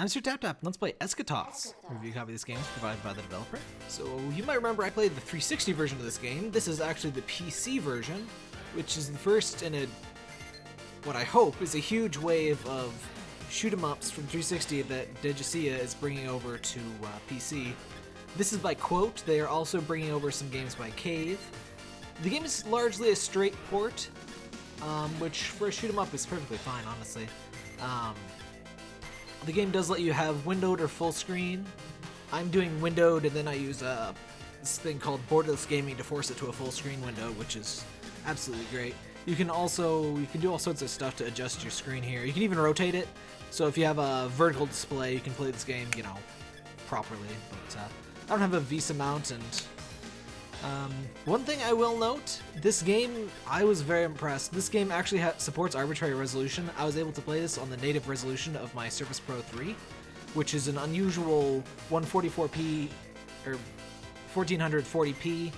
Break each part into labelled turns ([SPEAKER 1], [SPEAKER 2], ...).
[SPEAKER 1] I'm Sir Tap Tap, and let's play Eschatos. Review copy of this game is provided by the developer. So you might remember I played the 360 version of this game. This is actually the PC version, which is the first in what I hope is a huge wave of shoot 'em ups from 360 that Degica is bringing over to PC. This is by Quote. They are also bringing over some games by Cave. The game is largely a straight port, which for a shoot 'em up is perfectly fine, honestly. The game does let you have windowed or full screen. I'm doing windowed, and then I use this thing called borderless gaming to force it to a full screen window, which is absolutely great. You can do all sorts of stuff to adjust your screen here. You can even rotate it. So if you have a vertical display, you can play this game, properly. But I don't have a VESA mount, and one thing I will note, this game, I was very impressed. This game actually supports arbitrary resolution. I was able to play this on the native resolution of my Surface Pro 3, which is an unusual 144p or 1440p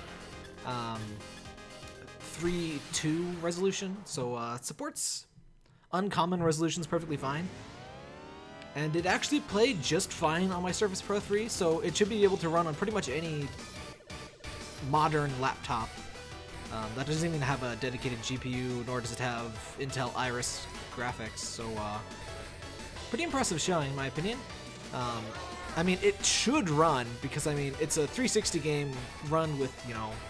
[SPEAKER 1] 3.2 resolution. So it supports uncommon resolutions perfectly fine. And it actually played just fine on my Surface Pro 3, so it should be able to run on pretty much any modern laptop. That doesn't even have a dedicated GPU, nor does it have Intel Iris graphics, so pretty impressive showing in my opinion. I mean, it should run, because I mean, it's a 360 game run with,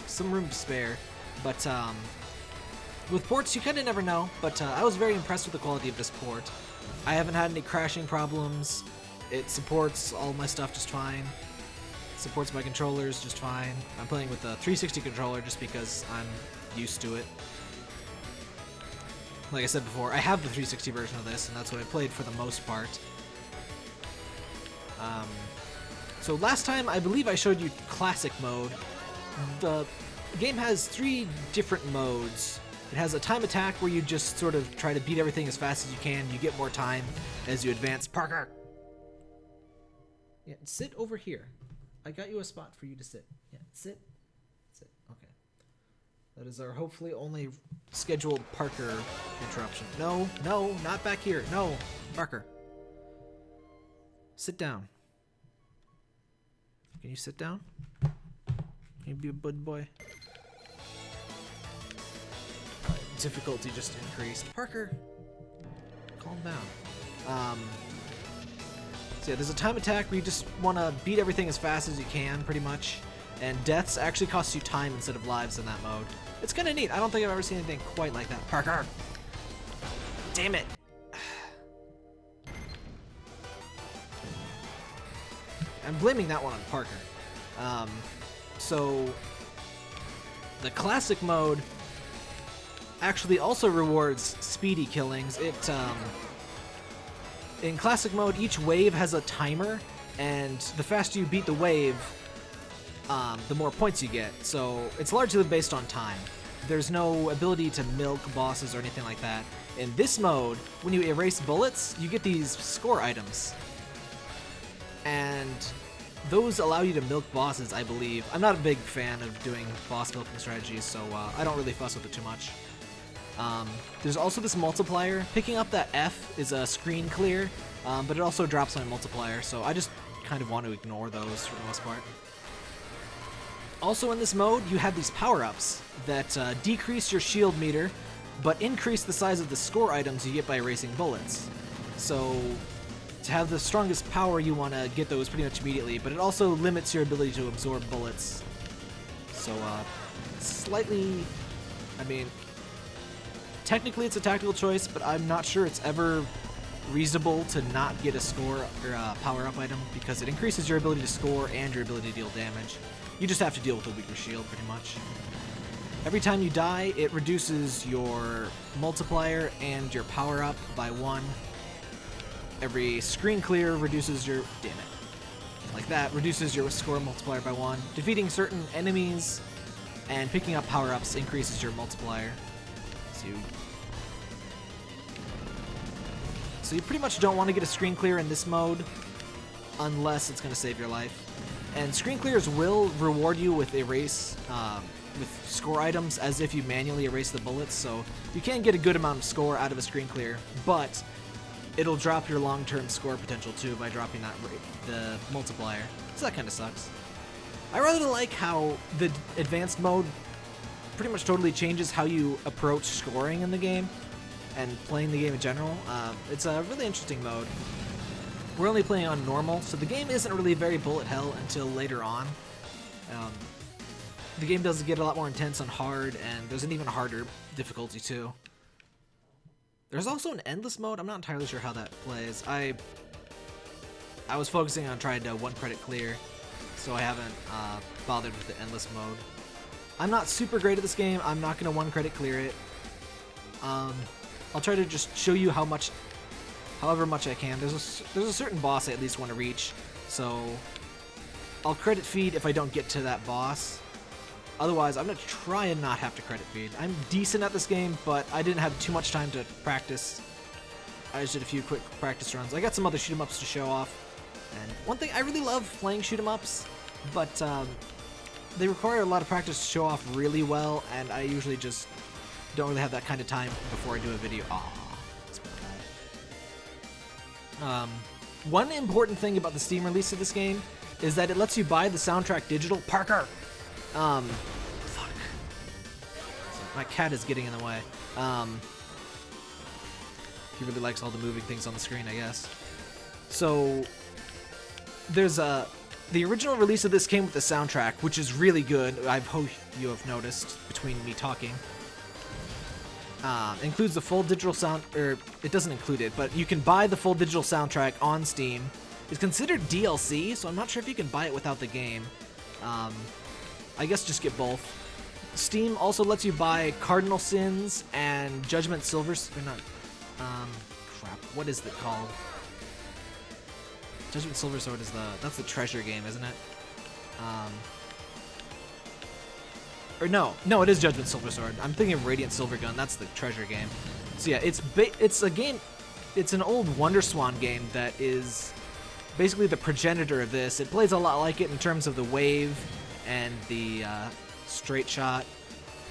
[SPEAKER 1] some room to spare, but with ports you kind of never know, but I was very impressed with the quality of this port. I haven't had any crashing problems. It supports all my stuff just fine. Supports my controllers just fine. I'm playing with the 360 controller just because I'm used to it. Like I said before, I have the 360 version of this, and that's what I played for the most part. So last time, I believe I showed you classic mode. The game has 3 different modes. It has a time attack where you just sort of try to beat everything as fast as you can. You get more time as you advance. Parker! Yeah, sit over here. I got you a spot for you to sit. Yeah, sit. Sit. Okay. That is our hopefully only scheduled Parker interruption. No, not back here. No, Parker. Sit down. Can you sit down? Can you be a good boy? Difficulty just increased. Parker, calm down. So yeah, there's a time attack where you just want to beat everything as fast as you can, pretty much. And deaths actually cost you time instead of lives in that mode. It's kind of neat. I don't think I've ever seen anything quite like that. Parker! Damn it! I'm blaming that one on Parker. So the classic mode actually also rewards speedy killings. In classic mode, each wave has a timer, and the faster you beat the wave, the more points you get. So it's largely based on time. There's no ability to milk bosses or anything like that. In this mode, when you erase bullets, you get these score items. And those allow you to milk bosses, I believe. I'm not a big fan of doing boss milking strategies, so I don't really fuss with it too much. There's also this multiplier. Picking up that F is a screen clear, but it also drops my multiplier, so I just kind of want to ignore those for the most part. Also in this mode, you have these power-ups that decrease your shield meter, but increase the size of the score items you get by erasing bullets. So to have the strongest power, you want to get those pretty much immediately, but it also limits your ability to absorb bullets. So slightly, I mean, technically it's a tactical choice, but I'm not sure it's ever reasonable to not get a score or a power-up item, because it increases your ability to score and your ability to deal damage. You just have to deal with a weaker shield, pretty much. Every time you die, it reduces your multiplier and your power-up by 1. Every screen clear reduces your... damn it. Like that, reduces your score multiplier by 1. Defeating certain enemies and picking up power-ups increases your multiplier. So you pretty much don't want to get a screen clear in this mode unless it's going to save your life. And screen clears will reward you with erase, with score items as if you manually erase the bullets, so you can get a good amount of score out of a screen clear, but it'll drop your long-term score potential too by dropping the multiplier. So that kind of sucks. I rather like how the advanced mode pretty much totally changes how you approach scoring in the game and playing the game in general. It's a really interesting mode. We're only playing on normal, so the game isn't really very bullet hell until later on. The game does get a lot more intense on hard, and there's an even harder difficulty too. There's also an endless mode. I'm not entirely sure how that plays. I was focusing on trying to 1-credit clear, so I haven't bothered with the endless mode. I'm not super great at this game. I'm not going to 1-credit clear it. I'll try to just show you however much I can. There's a certain boss I at least want to reach, so I'll credit feed if I don't get to that boss. Otherwise, I'm going to try and not have to credit feed. I'm decent at this game, but I didn't have too much time to practice. I just did a few quick practice runs. I got some other shoot-'em-ups to show off. And one thing, I really love playing shoot-'em-ups, but they require a lot of practice to show off really well, and I usually just don't really have that kind of time before I do a video. That's bad. One important thing about the Steam release of this game is that it lets you buy the soundtrack digital. Parker! Fuck. My cat is getting in the way. He really likes all the moving things on the screen, I guess. So, there's the original release of this came with the soundtrack, which is really good. I hope you have noticed between me talking. Includes the full digital sound, or it doesn't include it, but you can buy the full digital soundtrack on Steam. It's considered DLC, so I'm not sure if you can buy it without the game. I guess just get both. Steam also lets you buy Cardinal Sins and Judgment Silver... Or not... crap. What is it called? Judgment Silver Sword is that's the treasure game, isn't it? Or no, it is Judgment Silver Sword. I'm thinking of Radiant Silver Gun. That's the treasure game. So yeah, it's a game... It's an old WonderSwan game that is basically the progenitor of this. It plays a lot like it in terms of the wave and the straight shot.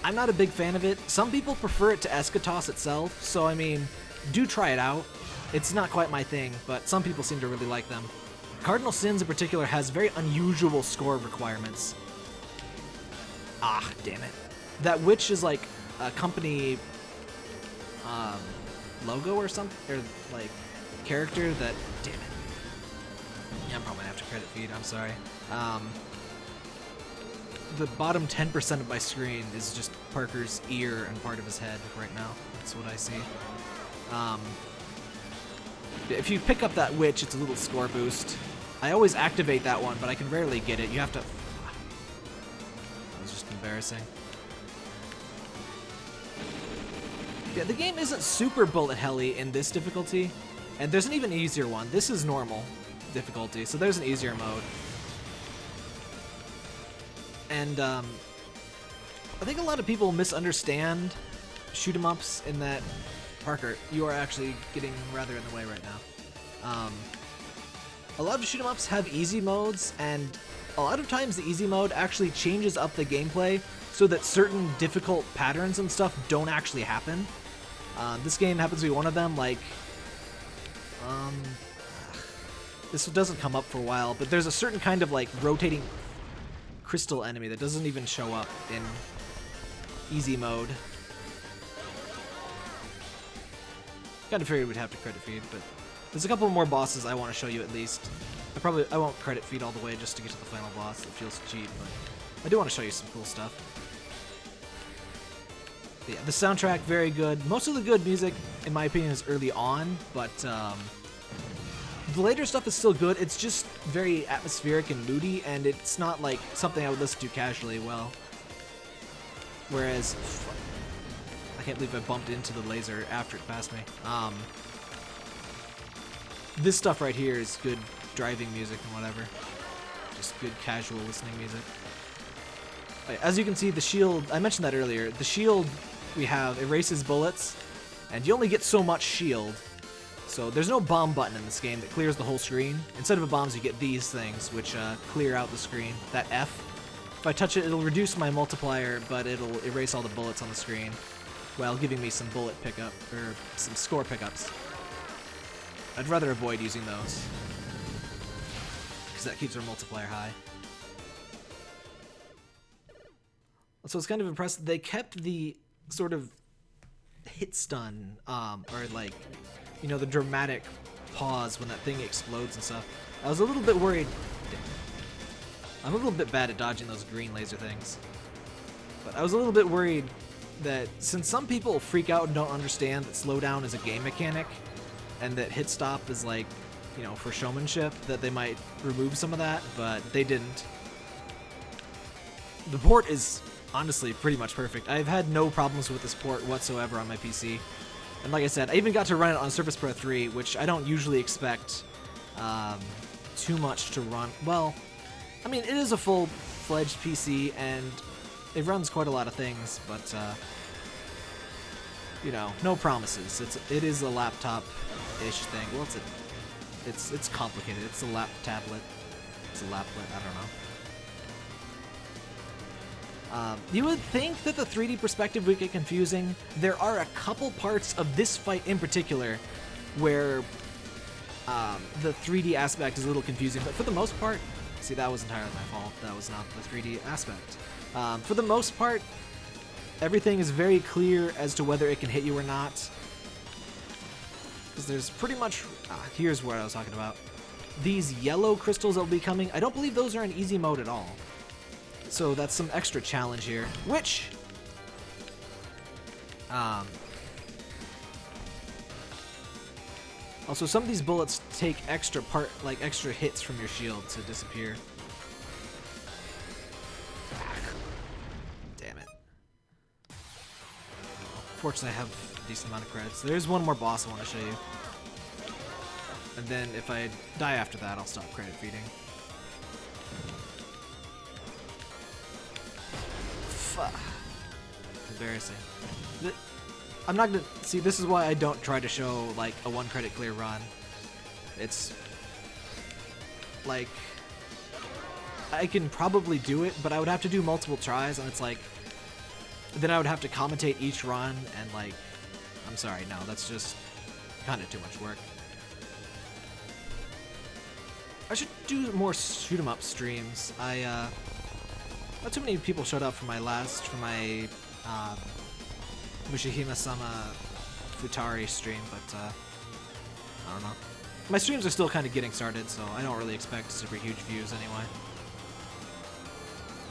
[SPEAKER 1] I'm not a big fan of it. Some people prefer it to Eschatos itself, so I mean, do try it out. It's not quite my thing, but some people seem to really like them. Cardinal Sins in particular has very unusual score requirements. Damn it. That witch is like a company logo or something, or like character that, damn it. Yeah, I'm probably gonna have to credit feed, I'm sorry. The bottom 10% of my screen is just Parker's ear and part of his head right now. That's what I see. If you pick up that witch, it's a little score boost. I always activate that one, but I can rarely get it. You have to... That was just embarrassing. Yeah, the game isn't super bullet helly in this difficulty, and there's an even easier one. This is normal difficulty, so there's an easier mode. And I think a lot of people misunderstand shoot-'em-ups in that, Parker, you are actually getting rather in the way right now. A lot of shoot-'em-ups have easy modes, and a lot of times the easy mode actually changes up the gameplay so that certain difficult patterns and stuff don't actually happen. This game happens to be one of them, like... this doesn't come up for a while, but there's a certain kind of like rotating crystal enemy that doesn't even show up in easy mode. Kind of figured we'd have to credit feed, but there's a couple more bosses I want to show you at least. I won't credit feed all the way just to get to the final boss. It feels cheap, but I do want to show you some cool stuff. But yeah, the soundtrack, very good. Most of the good music, in my opinion, is early on, but the later stuff is still good. It's just very atmospheric and moody, and it's not like something I would listen to casually. Well, whereas I can't believe I bumped into the laser after it passed me. This stuff right here is good driving music and whatever. Just good casual listening music. As you can see, the shield, I mentioned that earlier, the shield we have erases bullets, and you only get so much shield. So there's no bomb button in this game that clears the whole screen. Instead of bombs, you get these things, which clear out the screen. That F, if I touch it, it'll reduce my multiplier, but it'll erase all the bullets on the screen, while giving me some bullet pickup, or some score pickups. I'd rather avoid using those, because that keeps our multiplier high. So it's kind of impressive. They kept the sort of hit stun, or like, you know, the dramatic pause when that thing explodes and stuff. I was a little bit worried. I'm a little bit bad at dodging those green laser things. But I was a little bit worried that since some people freak out and don't understand that slowdown is a game mechanic, and that hit stop is like, you know, for showmanship, that they might remove some of that, but they didn't. The port is honestly pretty much perfect. I've had no problems with this port whatsoever on my PC. And like I said, I even got to run it on Surface Pro 3, which I don't usually expect too much to run. Well, I mean, it is a full-fledged PC, and it runs quite a lot of things, but, you know, no promises. It is a laptop-ish thing. Well, it's complicated. It's a tablet. It's a laplet. I don't know. You would think that the 3D perspective would get confusing. There are a couple parts of this fight in particular where the 3D aspect is a little confusing, but for the most part, see, that was entirely my fault. That was not the 3D aspect. For the most part, everything is very clear as to whether it can hit you or not. Because there's pretty much... here's what I was talking about. These yellow crystals that will be coming, I don't believe those are in easy mode at all. So that's some extra challenge here, which... also, some of these bullets take extra hits from your shield to disappear. Damn it. Fortunately, I have a decent amount of credits. There's one more boss I want to show you. And then if I die after that, I'll stop credit feeding. Embarrassing. I'm not gonna... See, this is why I don't try to show, like, a 1 credit clear run. It's... like... I can probably do it, but I would have to do multiple tries, and it's like... then I would have to commentate each run, and like... I'm sorry, no, that's just kind of too much work. I should do more shoot-'em-up streams. Not too many people showed up for my Mushihime-sama Futari stream, but I don't know. My streams are still kind of getting started, so I don't really expect super huge views anyway.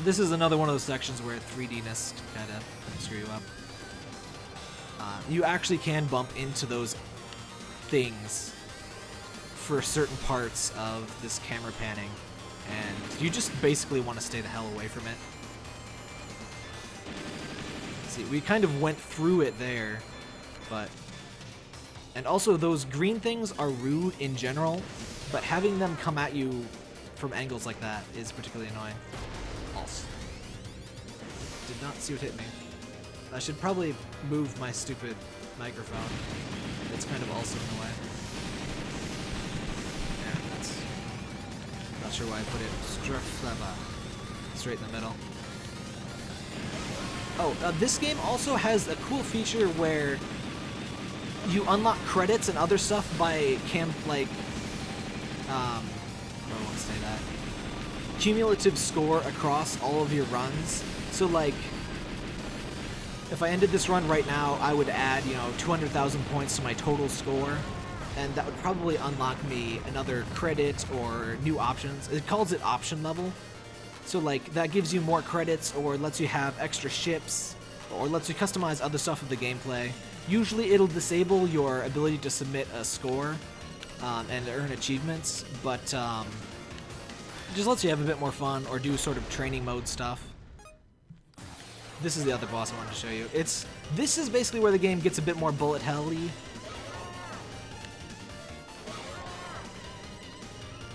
[SPEAKER 1] This is another one of those sections where 3D-ness kind of screw you up. You actually can bump into those things for certain parts of this camera panning, and you just basically want to stay the hell away from it. See, we kind of went through it there, but... and also, those green things are rude in general, but having them come at you from angles like that is particularly annoying. Also, did not see what hit me. I should probably move my stupid microphone. It's kind of also in the way. Yeah, that's... not sure why I put it straight in the middle. Oh, this game also has a cool feature where you unlock credits and other stuff by I don't want to say that. Cumulative score across all of your runs. So like, if I ended this run right now, I would add, 200,000 points to my total score, and that would probably unlock me another credit or new options. It calls it option level. So like, that gives you more credits or lets you have extra ships or lets you customize other stuff of the gameplay. Usually it'll disable your ability to submit a score and earn achievements, but it just lets you have a bit more fun or do sort of training mode stuff. This is the other boss I wanted to show you. This is basically where the game gets a bit more bullet hell-y.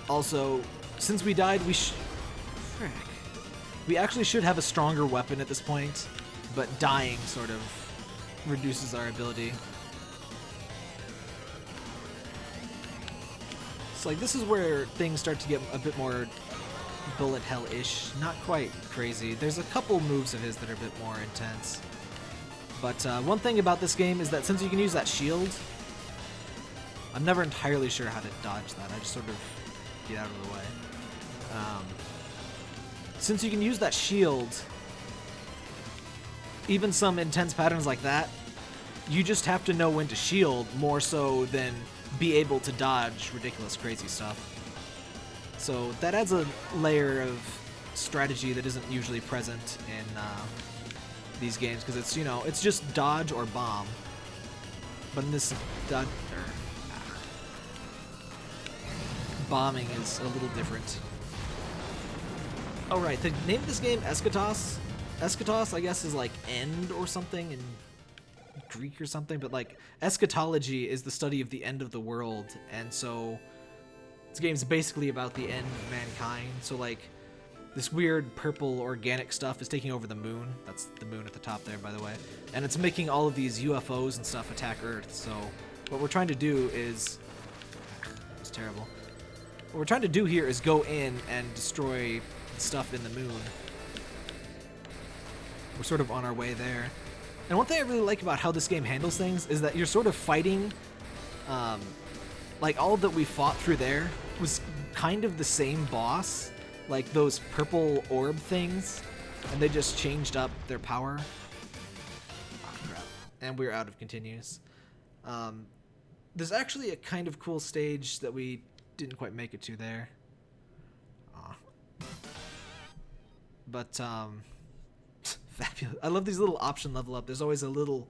[SPEAKER 1] Also, since we died, frick. We actually should have a stronger weapon at this point, but dying sort of reduces our ability. So like, this is where things start to get a bit more bullet hell-ish. Not quite crazy. There's a couple moves of his that are a bit more intense. But one thing about this game is that since you can use that shield, I'm never entirely sure how to dodge that. I just sort of get out of the way. Since you can use that shield, even some intense patterns like that, you just have to know when to shield more so than be able to dodge ridiculous, crazy stuff. So that adds a layer of strategy that isn't usually present in these games, because it's, you know, it's just dodge or bomb. But in this bombing is a little different. Oh right, the name of this game, Eschatos. Eschatos, I guess, is like end or something in Greek or something, but like eschatology is the study of the end of the world, and so this game's basically about the end of mankind. So like this weird purple organic stuff is taking over the moon. That's the moon at the top there, by the way. And it's making all of these UFOs and stuff attack Earth. So what we're trying to do is... It's terrible. What we're trying to do here is go in and destroy stuff in the moon. We're sort of on our way there. And one thing I really like about how this game handles things is that you're sort of fighting... like all that we fought through there was kind of the same boss. Like those purple orb things, and they just changed up their power. Oh, crap. And we're out of continues. There's actually a kind of cool stage that we didn't quite make it to there. But, fabulous. I love these little option level up. There's always a little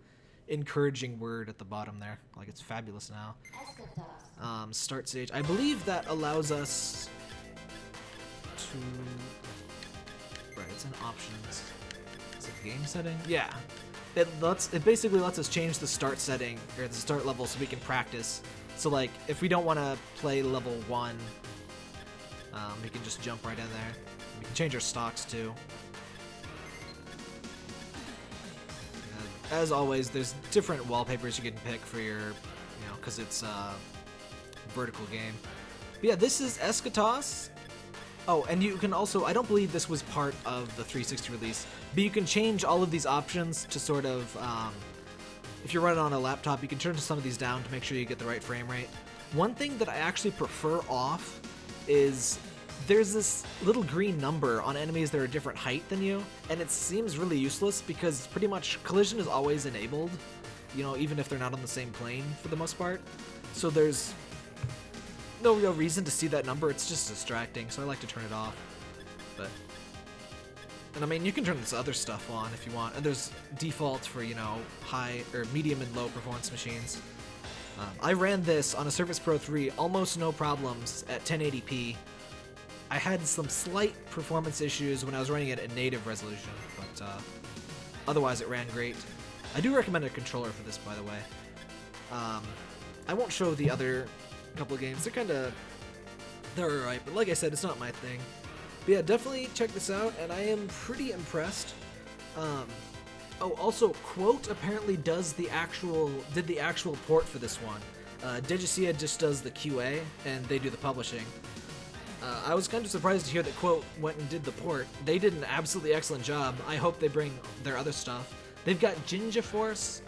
[SPEAKER 1] encouraging word at the bottom there. Like, it's fabulous now. Start stage. I believe that allows us... Right, it's in options. Is it game setting? Yeah. It basically lets us change the start setting, or the start level, so we can practice. So like, if we don't want to play level 1, we can just jump right in there. We can change our stocks too. As always, there's different wallpapers you can pick for your, you know, because it's a vertical game. But yeah, this is Eschatos. Oh, and you can also, I don't believe this was part of the 360 release, but you can change all of these options to sort of, if you're running on a laptop, you can turn some of these down to make sure you get the right frame rate. One thing that I actually prefer off is there's this little green number on enemies that are a different height than you, and it seems really useless because pretty much collision is always enabled, you know, even if they're not on the same plane for the most part. So there's no real reason to see that number. It's just distracting, so I like to turn it off. And I mean, you can turn this other stuff on if you want, and there's default for, you know, high or medium and low performance machines. I ran this on a Surface Pro 3 almost no problems at 1080p. I had some slight performance issues when I was running it at native resolution, but otherwise it ran great. I do recommend a controller for this, by the way. I won't show the other couple of games. They're alright, but like I said, it's not my thing. But yeah, definitely check this out, and I am pretty impressed. Oh, also, Quote apparently did the actual port for this one. Degica just does the QA, and they do the publishing. I was kind of surprised to hear that Quote went and did the port. They did an absolutely excellent job. I hope they bring their other stuff. They've got Jinja Force,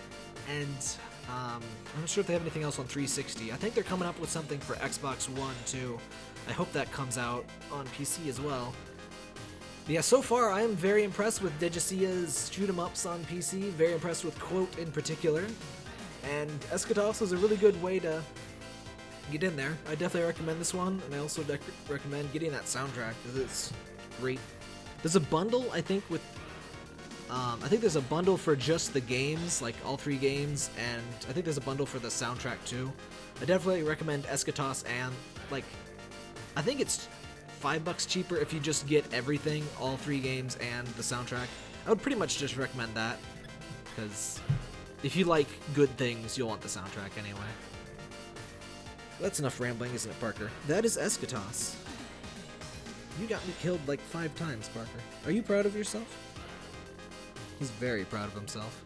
[SPEAKER 1] and I'm not sure if they have anything else on 360. I think they're coming up with something for Xbox One, too. I hope that comes out on PC as well. But yeah, so far I am very impressed with Degica's shoot-em-ups on PC, very impressed with Quote in particular, and Eschatos is a really good way to get in there. I definitely recommend this one, and I also recommend getting that soundtrack, because it's great. There's a bundle, I think, with... I think there's a bundle for just the games, like all 3 games, and I think there's a bundle for the soundtrack too. I definitely recommend Eschatos, and, like, I think it's $5 cheaper if you just get everything, all 3 games and the soundtrack. I would pretty much just recommend that, because if you like good things, you'll want the soundtrack anyway. That's enough rambling, isn't it, Parker? That is Eschatos. You got me killed like 5 times, Parker. Are you proud of yourself? He's very proud of himself.